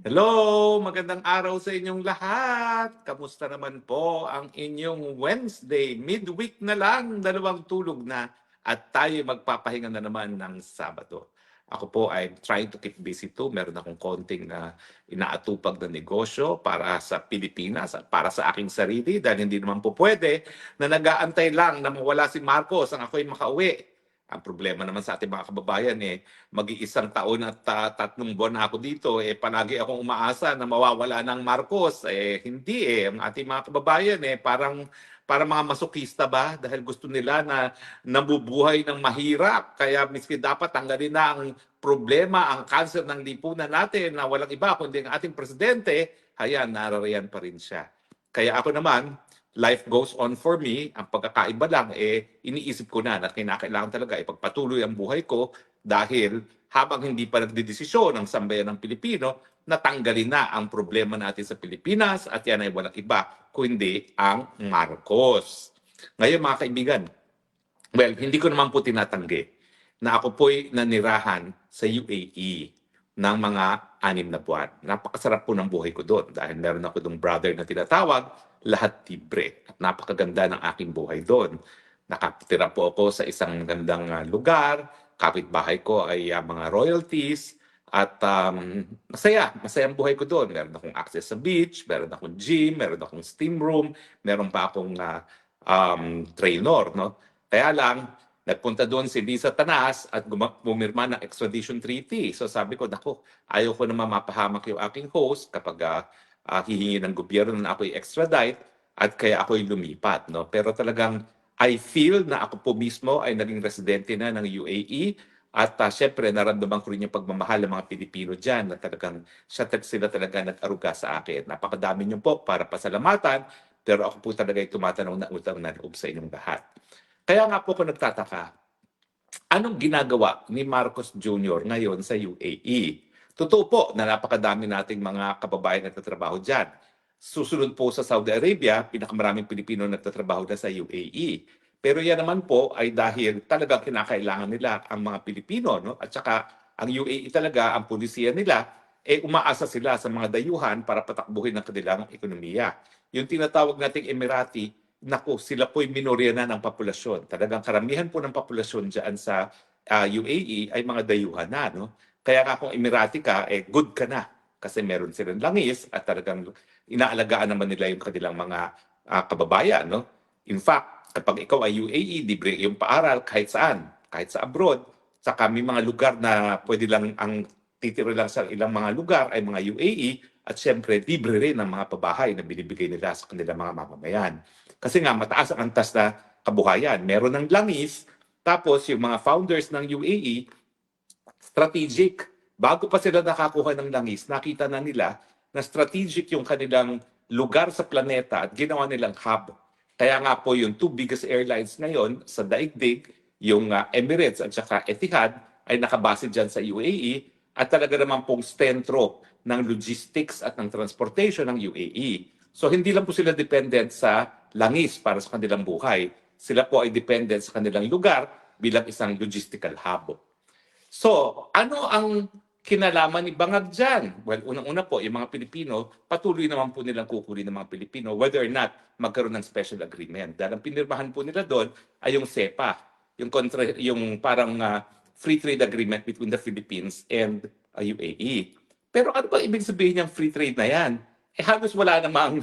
Hello! Magandang araw sa inyong lahat. Kamusta naman po ang inyong Wednesday? Midweek na lang, dalawang tulog na at tayo magpapahinga na naman ng Sabado. Ako po ay trying to keep busy too. Meron akong konting inaatupag na negosyo para sa Pilipinas at para sa aking sarili dahil hindi naman po pwede na nag-aantay lang na mawala si Marcos ang ako'y makauwi. Ang problema naman sa ating mga kababayan mag-iisang taon at 3 buwan na ako dito, palagi akong umaasa na mawawala ng Marcos. Hindi Ang ating mga kababayan para mga masokista ba dahil gusto nila na nabubuhay ng mahirap. Kaya miski dapat tanggalin na ang problema, ang cancer ng lipunan natin na walang iba kundi ang ating presidente, nararayan pa rin siya. Kaya ako naman, life goes on for me. Ang pagkakaiba lang, iniisip ko na kinakailangan talaga ipagpatuloy ang buhay ko dahil habang hindi pa nagdedesisyon ang sambayan ng Pilipino, natanggalin na ang problema natin sa Pilipinas at yan ay walang iba kundi ang Marcos. Ngayon mga kaibigan, well, hindi ko naman po tinatanggi na ako po'y nanirahan sa UAE ng mga 6 na buwan. Napakasarap po ng buhay ko doon dahil meron ako doong brother na tinatawag, lahat libre. At napakaganda ng aking buhay doon. Nakatira po ako sa isang gandang lugar, kapitbahay ko ay mga royalties, at masaya ang buhay ko doon. Meron akong access sa beach, meron akong gym, meron akong steam room, meron pa akong trainer, no? Kaya lang, nagpunta doon si Lisa Tanas at bumirma ng extradition treaty. So sabi ko, nako, ayaw ko naman mapahamak yung aking host kapag hihingi ng gobyerno na ako'y extradite at kaya ako'y lumipat. No? Pero talagang I feel na ako po mismo ay naging residente na ng UAE at syempre naramdaman ko rin yung pagmamahal ng mga Pilipino dyan na talagang sila talaga nag-aruga sa akin. Napakadami niyo po para pasalamatan pero ako po talaga ay tumatanong na utang na loob sa inyong lahat. Kaya nga po ako nagtataka, anong ginagawa ni Marcos Jr. ngayon sa UAE? Totoo po na napakadami nating mga kababayan na nagtatrabaho dyan. Susunod po sa Saudi Arabia, pinakamaraming Pilipino nagtatrabaho na sa UAE. Pero yan naman po ay dahil talagang kinakailangan nila ang mga Pilipino. No? At saka ang UAE talaga, ang pulisiya nila, umaasa sila sa mga dayuhan para patakbuhin ang kanilang ekonomiya. Yung tinatawag nating Emirati, naku, sila po'y minorya na ng populasyon. Talagang karamihan po ng populasyon dyan sa UAE ay mga dayuhan na. No? Kaya nga kung Emirati ka, good ka na. Kasi meron silang langis at talagang inaalagaan naman nila yung kanilang mga kababayan. No? In fact, kapag ikaw ay UAE, libre yung paaral kahit saan, kahit sa abroad. Saka may mga lugar na pwede lang ang titira lang sa ilang mga lugar ay mga UAE at syempre libre rin ang mga pabahay na binibigay nila sa kanilang mga mamamayan. Kasi nga mataas ang antas na kabuhayan. Meron ng langis, tapos yung mga founders ng UAE, strategic. Bago pa sila nakakuha ng langis, nakita na nila na strategic yung kanilang lugar sa planeta at ginawa nilang hub. Kaya nga po yung 2 biggest airlines ngayon sa daigdig, yung Emirates at saka Etihad, ay nakabase dyan sa UAE at talaga naman pong sentro ng logistics at ng transportation ng UAE. So hindi lang po sila dependent sa langis para sa kanilang buhay. Sila po ay dependent sa kanilang lugar bilang isang logistical hub. So, ano ang kinalaman ni Bangag dyan? Well, unang-una po, yung mga Pilipino, patuloy naman po nilang kukunin ng mga Pilipino whether or not magkaroon ng special agreement. Dahil ang pinirmahan po nila doon ay yung CEPA, yung parang free trade agreement between the Philippines and UAE. Pero ano ba ibig sabihin ng free trade na yan? Halos wala namang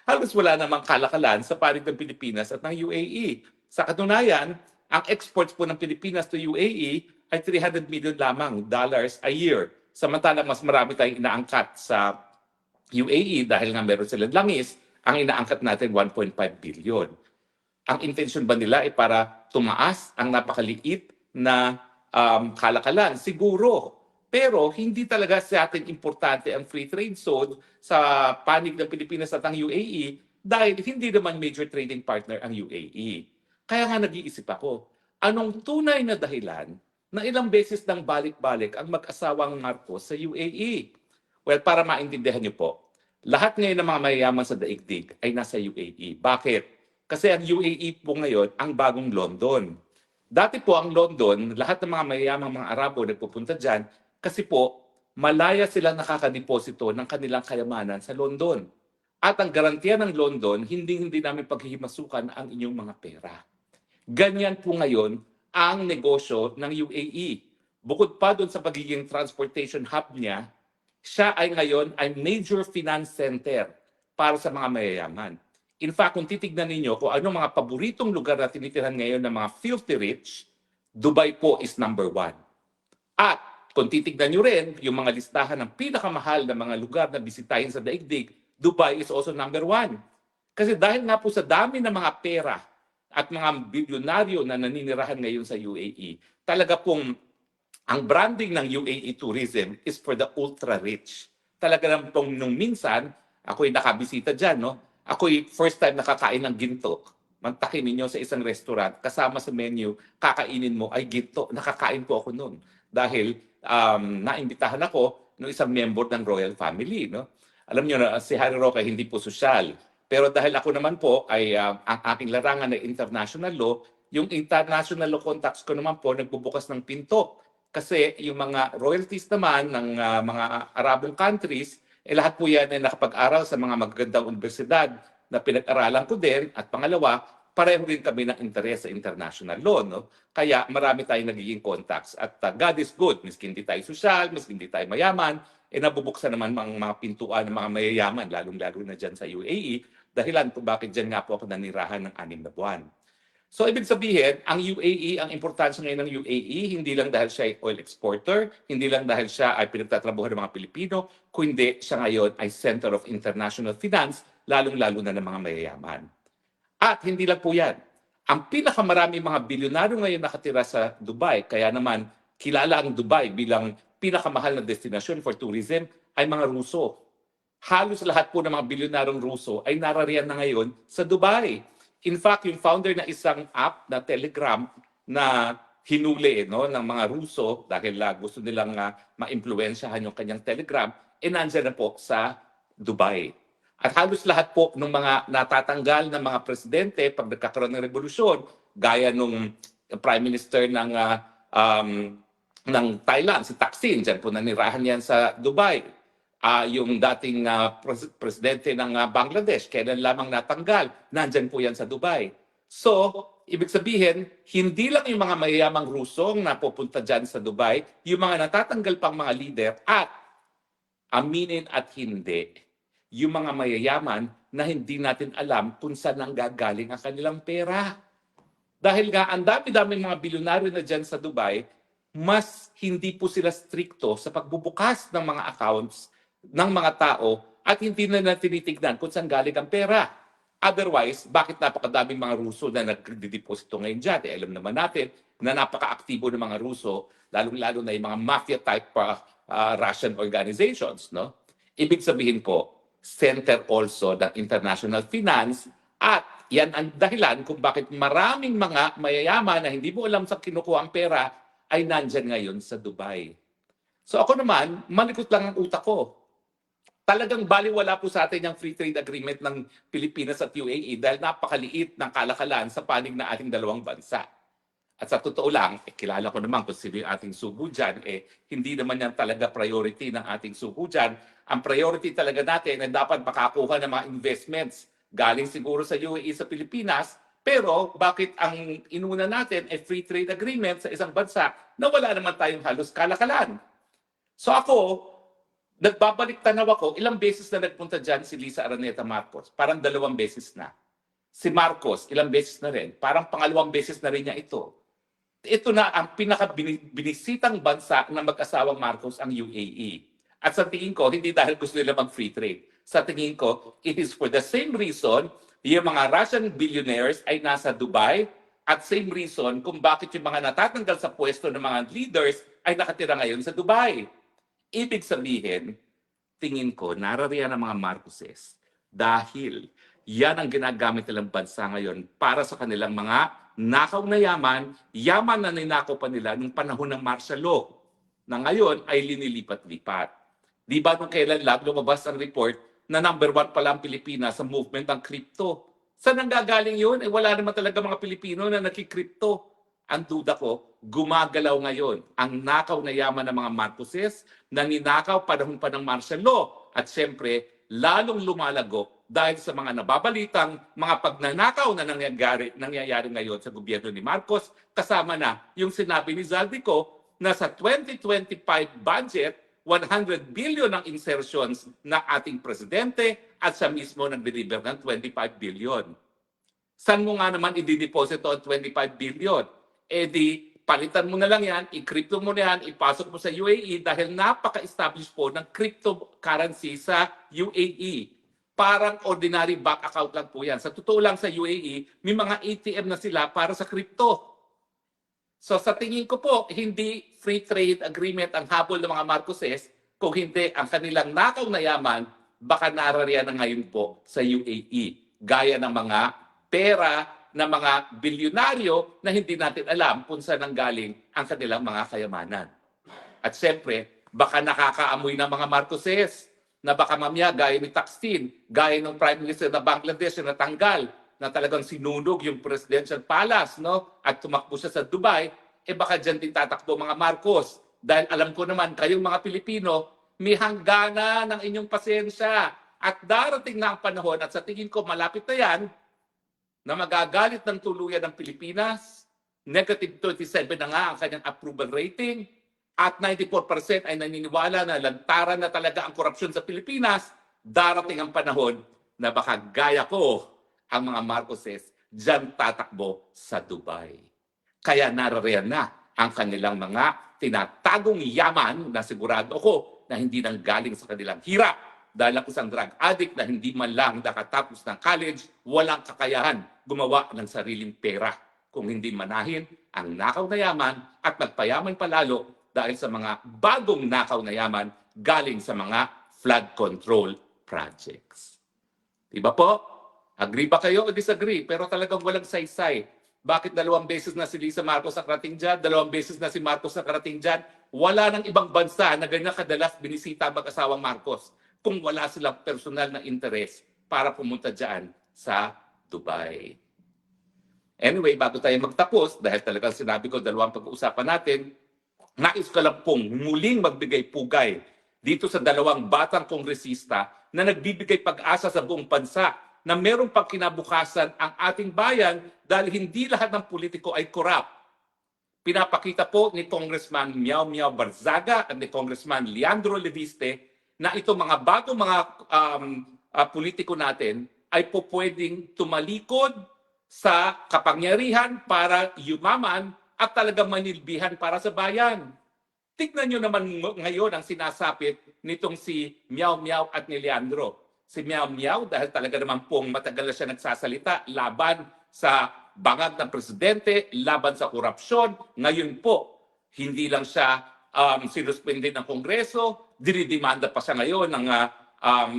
halos wala namang kalakalan sa panig ng Pilipinas at ng UAE. Sa katunayan, ang exports po ng Pilipinas to UAE ay 300 million lamang dollars a year. Samantalang mas marami tayong inaangkat sa UAE dahil nga meron silang langis, ang inaangkat natin 1.5 billion. Ang intention ba nila ay para tumaas ang napakaliit na kalakalan? Siguro. Pero hindi talaga sa atin importante ang free trade zone sa panig ng Pilipinas at ang UAE dahil hindi naman major trading partner ang UAE. Kaya nga nag-iisip ako, anong tunay na dahilan na ilang beses nang balik-balik ang mag-asawang Marcos sa UAE? Well, para maintindihan niyo po, lahat ngayon ng mga mayayaman sa daigdig ay nasa UAE. Bakit? Kasi ang UAE po ngayon ang bagong London. Dati po ang London, lahat ng mga mayayamang mga Arabo nagpupunta dyan kasi po malaya silang nakakadeposito ng kanilang kayamanan sa London. At ang garantiya ng London, hindi namin paghihimasukan ang inyong mga pera. Ganyan po ngayon ang negosyo ng UAE. Bukod pa doon sa pagiging transportation hub niya, siya ay ngayon ay major finance center para sa mga mayayaman. In fact, kung titignan ninyo kung ano mga paboritong lugar na tinitirahan ngayon ng mga filthy rich, Dubai po is number 1. At kung titignan nyo rin yung mga listahan ng pinakamahal na mga lugar na bisitahin sa daigdig, Dubai is also number 1. Kasi dahil nga po sa dami ng mga pera at mga bilyonaryo na naninirahan ngayon sa UAE, talaga pong ang branding ng UAE tourism is for the ultra-rich. Talaga lang pong nung minsan, ako'y nakabisita dyan, no? Ako'y first time nakakain ng ginto. Mantakin ninyo sa isang restaurant, kasama sa menu, kakainin mo ay ginto. Nakakain po ako noon. Dahil naimbitahan ako ng isang member ng royal family, no? Alam niyo na si Harry Roque hindi po sosyal. Pero dahil ako naman po ay ang aking larangan ng international law, yung international law contacts ko naman po nagbubukas ng pinto. Kasi yung mga royalties naman ng mga Arabong countries, lahat po yan ay nakapag-aral sa mga magagandang universidad na pinag-aralan ko din. At pangalawa, pareho rin kami ng interes sa international law. No? Kaya marami tayong nagiging contacts. At God is good. Miski hindi tayo sosyal, miski hindi tayo mayaman, nabubuksan naman mga pintuan ng mga mayayaman, lalong-lalo na dyan sa UAE. Dahilan kung bakit dyan nga po ako nanirahan ng 6 na buwan. So ibig sabihin, ang UAE, ang importansya ngayon ng UAE, hindi lang dahil siya ay oil exporter, hindi lang dahil siya ay pinagtatrabuhan ng mga Pilipino, kundi siya ngayon ay center of international finance, lalong-lalo na ng mga mayayaman. At hindi lang po yan. Ang pinakamarami mga bilyonaryo ngayon nakatira sa Dubai, kaya naman kilala ang Dubai bilang pinakamahal na destinasyon for tourism, ay mga Ruso. Halos lahat po ng mga bilyonaryong Ruso ay narariyan na ngayon sa Dubai. In fact, yung founder na isang app na Telegram na hinuli no, ng mga Ruso dahil gusto nilang ma-impluensyahan yung kanyang Telegram, nandyan na po sa Dubai. At halos lahat po ng mga natatanggal ng mga presidente pag nagkakaroon ng revolusyon, gaya nung Prime Minister ng Thailand, si Thaksin, dyan po nanirahan yan sa Dubai. Yung dating presidente ng Bangladesh, kailan lamang natanggal, nandyan po yan sa Dubai. So, ibig sabihin, hindi lang yung mga mayayamang Rusong na pupunta dyan sa Dubai, yung mga natatanggal pang mga leader at aminin at hindi, yung mga mayayaman na hindi natin alam kung saan nanggagaling ang kanilang pera. Dahil nga, ang dami-dami mga bilyonaryo na dyan sa Dubai, mas hindi po sila stricto sa pagbubukas ng mga accounts ng mga tao at hindi na tinitignan kung saan galing ang pera. Otherwise, bakit napakadaming mga Ruso na nagdedeposito ngayon dyan? Alam naman natin na napaka-aktibo ng mga Ruso, lalong-lalo na yung mga mafia-type Russian organizations. No? Ibig sabihin ko, center also ng international finance at yan ang dahilan kung bakit maraming mga mayayaman na hindi mo alam sa kinukuha ang pera ay nandyan ngayon sa Dubai. So ako naman, malikot lang ang utak ko. Talagang baliwala po sa atin yung free trade agreement ng Pilipinas at UAE dahil napakaliit ng kalakalan sa panig na ating dalawang bansa. At sa totoo lang, kilala ko naman kung sino yung ating sugo dyan, hindi naman yan talaga priority ng ating sugo dyan. Ang priority talaga natin ay dapat makakuha ng mga investments galing siguro sa UAE sa Pilipinas, pero bakit ang inuna natin ay free trade agreement sa isang bansa na wala naman tayong halos kalakalan? So ako, nagbabalik tanaw ako, ilang beses na nagpunta dyan si Lisa Araneta Marcos. Parang 2 beses na. Si Marcos, ilang beses na rin. Parang pangalawang beses na rin niya ito. Ito na ang pinaka-binisitang bansa ng mag-asawang Marcos, ang UAE. At sa tingin ko, hindi dahil gusto nila mag-free trade. Sa tingin ko, it is for the same reason, yung mga Russian billionaires ay nasa Dubai at same reason kung bakit yung mga natatanggal sa pwesto ng mga leaders ay nakatira ngayon sa Dubai. Ibig sabihin, tingin ko, narariyan ang mga Marcoses dahil yan ang ginagamit nilang bansa ngayon para sa kanilang mga nakaw na yaman na ninakaw pa nila nung panahon ng martial law na ngayon ay linilipat-lipat. Di ba nung kailan lang lumabas ang report na number 1 pala ang Pilipinas sa movement ng crypto? Saan nanggagaling yun? Wala naman talaga mga Pilipino na nakikrypto. ang duda ko, gumagalaw ngayon ang nakaw na yaman ng mga Marcoses, naninakaw panahon pa ng martial law. At siyempre, lalong lumalago dahil sa mga nababalitang mga pagnanakaw na nangyayari ngayon sa gobyerno ni Marcos, kasama na yung sinabi ni Zaldico na sa 2025 budget, 100 billion ang insertions ng ating presidente at siya mismo nag-deliver ng 25 billion. Saan mo nga naman i-deposit ang 25 billion? Eh di, palitan mo na lang yan, i-crypto mo na yan, ipasok mo sa UAE dahil napaka-establish po ng cryptocurrency sa UAE. Parang ordinary bank account lang po yan. Sa totoo lang sa UAE, may mga ATM na sila para sa crypto. So sa tingin ko po, hindi free trade agreement ang habol ng mga Marcoses, kung hindi ang kanilang nakaw na yaman, baka narariyan na ngayon po sa UAE. Gaya ng mga pera ng mga bilyonaryo na hindi natin alam kung saan nanggaling ang kanilang mga kayamanan. At siyempre, baka nakakaamoy ng mga Marcoses na baka mamaya gaya ni Thaksin, gaya ng Prime Minister na Bangladesh na natanggal, na talagang sinunog yung presidential palace, no? At tumakbo siya sa Dubai, eh baka dyan din tatakbo mga Marcos. Dahil alam ko naman, kayong mga Pilipino, may hangganan ng inyong pasensya. At darating na ang panahon, at sa tingin ko malapit na yan, na magagalit ng tuluyan ng Pilipinas, negative 27 na nga ang kanyang approval rating, at 94% ay naniniwala na lantaran na talaga ang korupsyon sa Pilipinas, darating ang panahon na baka gaya ko, ang mga Marcoses dyan tatakbo sa Dubai. Kaya narariyan na ang kanilang mga tinatagong yaman na sigurado ko na hindi nang galing sa kanilang hirap. Dahil ako isang drug addict na hindi man lang nakatapos ng college, walang kakayahan gumawa ng sariling pera. Kung hindi manahin ang nakaw na yaman at magpayaman palalo dahil sa mga bagong nakaw na yaman galing sa mga flood control projects. Diba po? Agree ba kayo o disagree? Pero talagang walang saysay. Bakit 2 beses na si Lisa Marcos nakarating dyan? 2 beses na si Marcos nakarating dyan? Wala nang ibang bansa na ganyan kadalas binisita ang mag-asawang Marcos kung wala silang personal na interes para pumunta dyan sa Dubai. Anyway, bago tayo magtapos, dahil talagang sinabi ko 2 pag-uusapan natin, nais ko lang pong muling magbigay pugay dito sa 2 batang kongresista na nagbibigay pag-asa sa buong bansa na merong pagkinabukasan ang ating bayan dahil hindi lahat ng politiko ay korap. Pinapakita po ni Congressman Miao Miao Barzaga at ni Congressman Leandro Leviste na itong mga bagong mga politiko natin ay po pwedeng tumalikod sa kapangyarihan para yumaman at talagang manilbihan para sa bayan. Tignan nyo naman ngayon ang sinasapit nitong si Miao Miao at ni Leandro. Si Miao Miao dahil talaga naman pong matagal na siya nagsasalita laban sa bangag ng presidente, laban sa korupsyon. Ngayon po, hindi lang siya sinuspende ng Kongreso, dinidemanda pa siya ngayon ng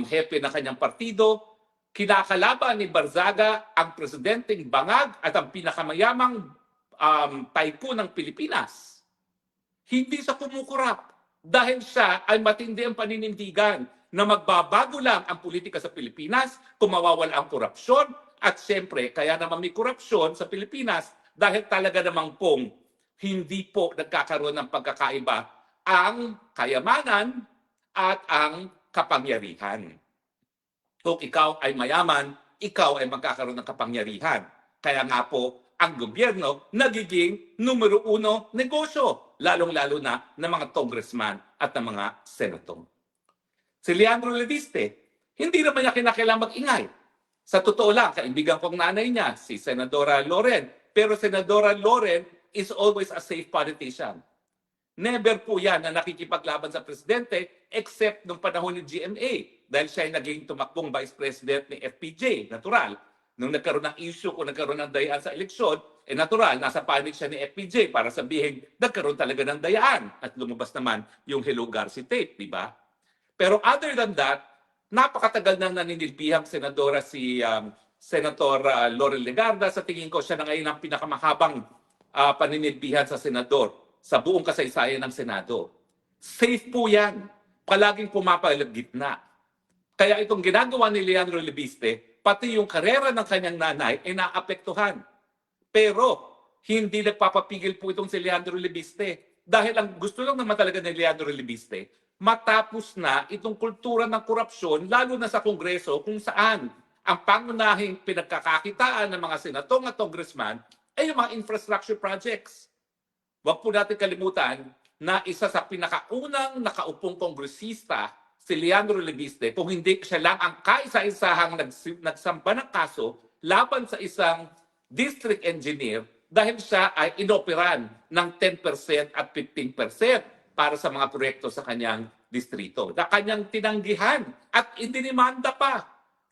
hepe ng kanyang partido. Kinakalaban ni Barzaga ang presidenteng bangag at ang pinakamayamang tycoon ng Pilipinas. Hindi sa kumukurap dahil siya ay matindi ang paninindigan na magbabago lang ang politika sa Pilipinas kung mawawala ang korupsyon at siyempre kaya naman may korupsyon sa Pilipinas dahil talaga namang pong hindi po nagkakaroon ng pagkakaiba ang kayamanan at ang kapangyarihan. Kung ikaw ay mayaman, ikaw ay magkakaroon ng kapangyarihan. Kaya nga po, ang gobyerno nagiging numero 1 negosyo, lalong-lalo na ng mga congressman at ng mga senador. Si Leandro Leviste, hindi naman niya kinakailangang mag-ingay. Sa totoo lang, kaibigan kong nanay niya, si Senadora Loren. Pero Senadora Loren is always a safe politician. Never po yan na nakikipaglaban sa presidente except nung panahon ni GMA dahil siya ay naging tumakbong vice president ni FPJ, natural. Nung nagkaroon ng issue kung nagkaroon ng dayaan sa eleksyon, natural, nasa panic siya ni FPJ para sabihin nagkaroon talaga ng dayaan at lumabas naman yung Hello Garci tape, di ba? Pero other than that, napakatagal nang naninilbihang senadora si Senator Laurel Legarda. Sa tingin ko, siya na ngayon ang pinakamahabang paninilbihan sa senador sa buong kasaysayan ng Senado. Safe po yan. Palaging pumapalagitna. Kaya itong ginagawa ni Leandro Leviste, pati yung karera ng kanyang nanay ay naapektuhan. Pero hindi nagpapapigil po itong si Leandro Lebiste. Dahil ang gusto lang naman talaga ni Leandro Lebiste, matapos na itong kultura ng korupsyon, lalo na sa Kongreso, kung saan ang pangunahing pinagkakakitaan ng mga senatong at congressman ay yung mga infrastructure projects. Huwag po natin kalimutan na isa sa pinakaunang nakaupong kongresista si Leandro Lebiste, kung hindi siya lang ang kaisa-isahang nagsampa ng kaso laban sa isang district engineer dahil siya ay inoperan ng 10% at 15% para sa mga proyekto sa kanyang distrito. Na kanyang tinanggihan at indinimanda pa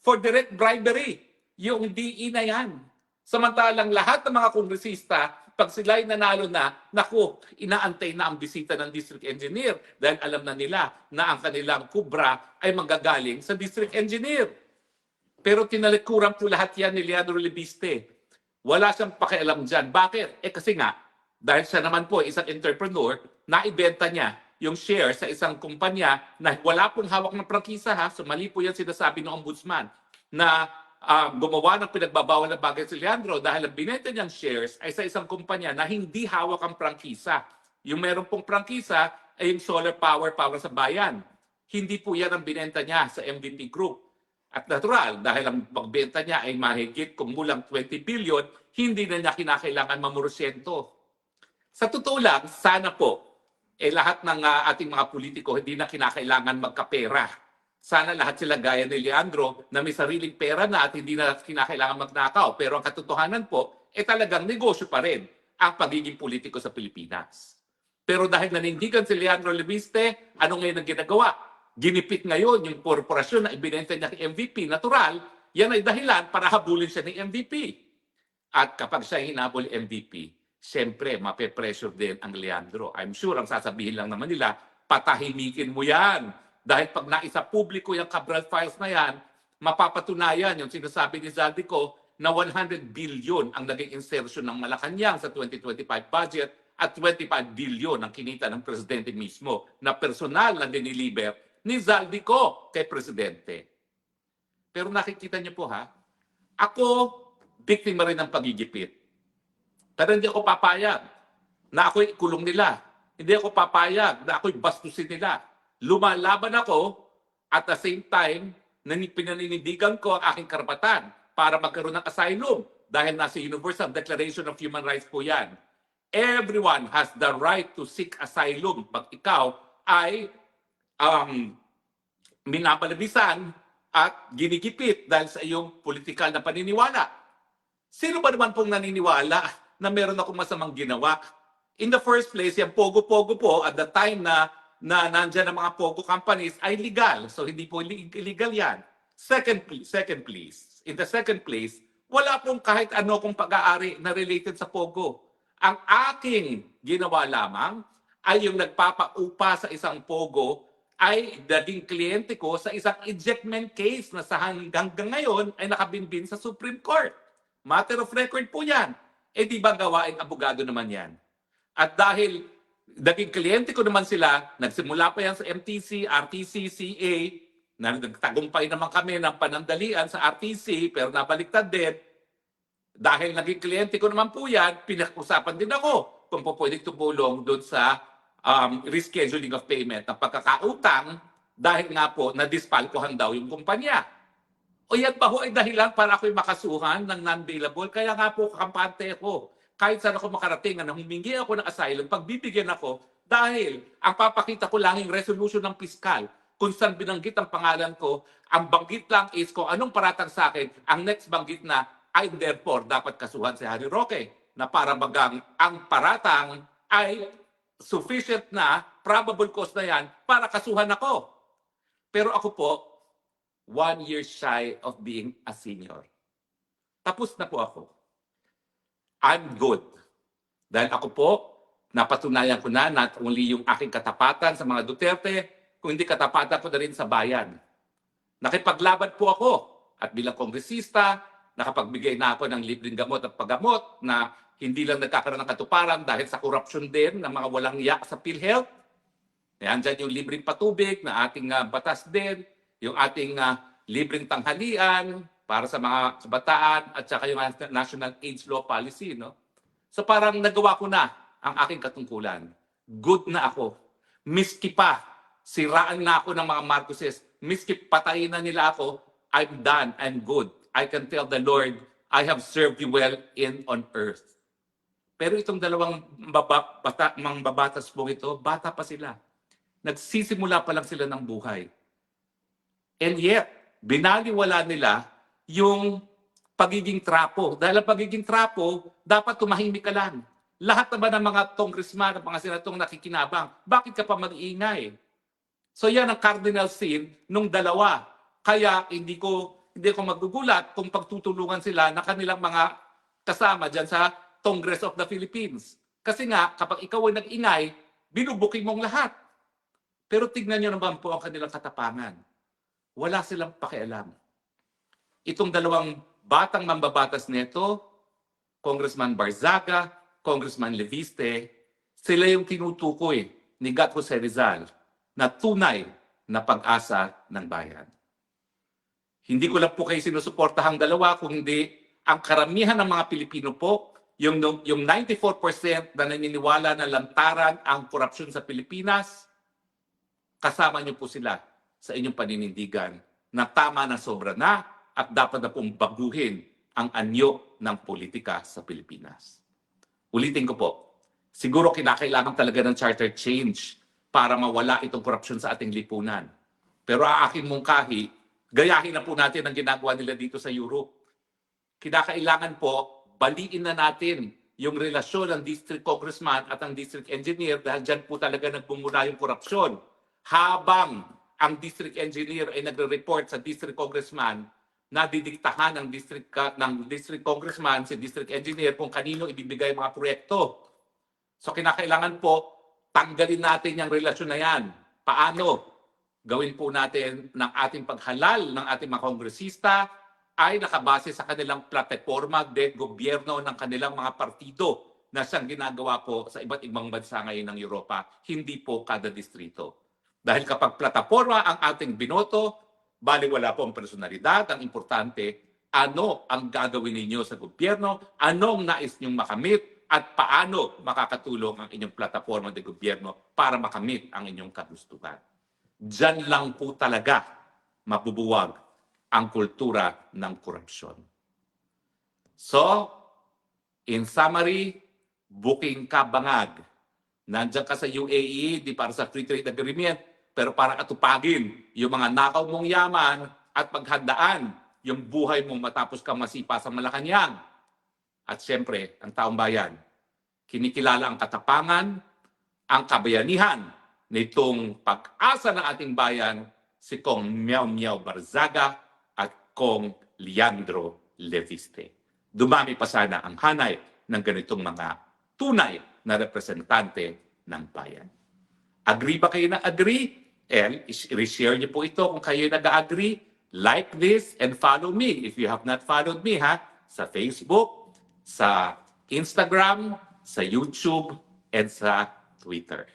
for direct bribery yung DE na yan. Samantalang lahat ng mga kongresista, pag sila'y nanalo na, naku, inaantay na ang bisita ng district engineer dahil alam na nila na ang kanilang kubra ay manggagaling sa district engineer. Pero tinalikuran po lahat yan ni Leandro Lebiste. Wala siyang pakialam dyan. Bakit? Kasi nga, dahil siya naman po isang entrepreneur, naibenta niya yung share sa isang kumpanya na wala pong hawak ng prangkisa ha. So mali po yan sinasabi ng ombudsman na gumawa ng pinagbabawal na bagay si Leandro dahil ang binenta niyang shares ay sa isang kumpanya na hindi hawak ang prangkisa. Yung meron pong prangkisa ay yung solar power para sa bayan. Hindi po yan ang binenta niya sa MVP Group. At natural, dahil ang pagbenta niya ay mahigit kumulang 20 billion, hindi na niya kinakailangan mamurusyento. Sa totoo lang, sana po, lahat ng ating mga politiko hindi na kinakailangan magkapera. Sana lahat sila gaya ni Leandro na may sariling pera na at hindi na kinakailangan magnakaw. Pero ang katotohanan po, talagang negosyo pa rin ang pagiging politiko sa Pilipinas. Pero dahil nanindigan si Leandro Lebiste, ano ngayon ang ginagawa? Ginipit ngayon yung korporasyon na ibinenta niya kay MVP. Natural, yan ay dahilan para habulin siya ni MVP. At kapag siya hinabol MVP, siyempre, mape-pressure din ang Leandro. I'm sure ang sasabihin lang naman nila, patahimikin mo yan. Dahil pag naisa publiko yung Cabral Files na yan, mapapatunayan yung sinasabi ni Zaldico na 100 billion ang naging insertion ng Malacanang sa 2025 budget at 25 billion ang kinita ng presidente mismo na personal na diniliber ni Zaldico kay presidente. Pero nakikita niyo po ha, ako biktima rin ng pagigipit. Pero hindi ako papayag na ako'y ikulong nila. Hindi ako papayag na ako'y bastusin nila. Lumalaban ako at the same time, pinaninindigan ko ang aking karapatan para magkaroon ng asylum dahil nasa Universal Declaration of Human Rights po yan. Everyone has the right to seek asylum pag ikaw ay minapalabisan at ginigipit dahil sa iyong political na paniniwala. Sino ba naman pong naniniwala na meron akong masamang ginawa? In the first place, yung Pogo-Pogo po, at the time na nandyan ang mga Pogo companies, ay legal. So, hindi po illegal yan. Second, in the second place, wala pong kahit ano kong pag-aari na related sa Pogo. Ang aking ginawa lamang ay yung nagpapaupa sa isang Pogo ay naging kliyente ko sa isang ejectment case na sa hanggang ngayon ay nakabinbin sa Supreme Court. Matter of record po yan. Di ba gawaing abogado naman yan? At dahil naging kliyente ko naman sila, nagsimula pa yan sa MTC, RTC, CA, na nagtagumpay naman kami ng panandalian sa RTC, pero nabaliktad din. Dahil naging kliyente ko naman po yan, pinag-usapan din ako kung po pwedeng tumulong doon sa rescheduling of payment ng pagkakautang dahil nga po na-dispalkohan daw yung kumpanya. O yan pa ho ay dahilan para ako'y makasuhan ng non-bailable. Kaya nga po kakampante ko. Kahit saan ako makarating na humingi ako ng asylum, pagbibigyan ako dahil ang papakita ko lang yung resolution ng piskal kung saan binanggit ang pangalan ko. Ang banggit lang is kung anong paratang sa akin, ang next banggit na ay therefore dapat kasuhan si Harry Roque na para bagang ang paratang ay sufficient na, probable cause na yan para kasuhan ako. Pero ako po, 1 year shy of being a senior. Tapos na po ako. I'm good. Dahil ako po, napatunayan ko na not only yung aking katapatan sa mga Duterte, kundi katapatan ko na rin sa bayan. Nakipaglaban po ako at bilang kongresista, nakapagbigay na ako ng libreng gamot at paggamot na hindi lang nagkakaroon ng katuparan dahil sa korupsyon din ng mga walang iyak sa PhilHealth. Andyan yung libreng patubig na ating batas din, yung ating libreng tanghalian para sa mga kabataan at saka yung National AIDS Law Policy. No? So parang nagawa ko na ang aking katungkulan. Good na ako. Miski pa, siraan na ako ng mga Marcoses. Miski patayin na nila ako, I'm done, I'm good. I can tell the Lord, I have served you well on earth. Pero itong dalawang mangbabatas po ito, bata pa sila. Nagsisimula pa lang sila ng buhay. And yet, binaliwala nila yung pagiging trapo. Dahil ang pagiging trapo, dapat tumahimik ka lang. Lahat naman ng mga congressman at mga senatong nakikinabang, bakit ka pa mag-iingay? So yan ang cardinal sin nung dalawa. Kaya hindi ko magugulat kung pagtutulungan sila na kanilang mga kasama dyan sa Congress of the Philippines. Kasi nga, kapag ikaw ay nag-ingay, binubuking mong lahat. Pero tignan nyo naman po ang kanilang katapangan. Wala silang pakialam. Itong dalawang batang mambabatas nito, Congressman Barzaga, Congressman Leviste, sila yung tinutukoy ni Gat Jose Rizal na tunay na pag-asa ng bayan. Hindi ko lang po kayo sinusuportahang dalawa, kung hindi ang karamihan ng mga Pilipino po, yung 94% na naniniwala na lantaran ang korupsyon sa Pilipinas, kasama niyo po sila sa inyong paninindigan na tama na sobra na at dapat na pong baguhin ang anyo ng politika sa Pilipinas. Ulitin ko po, siguro kinakailangan talaga ng charter change para mawala itong korupsyon sa ating lipunan. Pero ang aking mungkahi, gayahin na po natin ang ginagawa nila dito sa Europe. Kinakailangan po, baliin na natin yung relasyon ng district congressman at ang district engineer dahil dyan po talaga nagbumula yung korupsyon. Habang ang district engineer ay nagre-report sa district congressman, nadidiktahan ng district congressman si district engineer kung kanino ibibigay mga proyekto. So kinakailangan po tanggalin natin yung relasyon na yan. Paano? Gawin po natin ng ating paghalal ng ating mga kongresista ay nakabase sa kanilang plataforma de gobyerno ng kanilang mga partido na siyang ginagawa po sa iba't ibang bansa ngayon ng Europa, hindi po kada distrito. Dahil kapag plataforma ang ating binoto, baliwala po ang personalidad, ang importante, ano ang gagawin ninyo sa gobyerno, anong nais niyong makamit, at paano makakatulong ang inyong plataforma de gobyerno para makamit ang inyong kagustuhan. Diyan lang po talaga mabubuwag ang kultura ng korupsyon. So, in summary, booking ka bangag. Nandiyan ka sa UAE, di para sa free trade agreement, pero para atupagin yung mga nakaw mong yaman at paghandaan yung buhay mong matapos kang masipa sa Malacanang. At siyempre, ang taong bayan, kinikilala ang katapangan, ang kabayanihan nitong pag-asa ng ating bayan, si Kong Miao Miao Barzaga at Kong Leandro Leviste. Dumami pa sana ang hanay ng ganitong mga tunay na representante ng bayan. Agree ba kayo na agree? I-share niyo po ito kung kayo nag-agree. Like this and follow me if you have not followed me sa Facebook, sa Instagram, sa YouTube, and sa Twitter.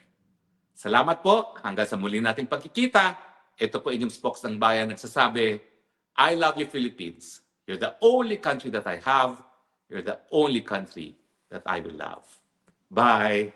Salamat po. Hanggang sa muli nating pagkikita. Ito po inyong spokes ng bayan nagsasabi, I love you Philippines. You're the only country that I have. You're the only country that I will love. Bye.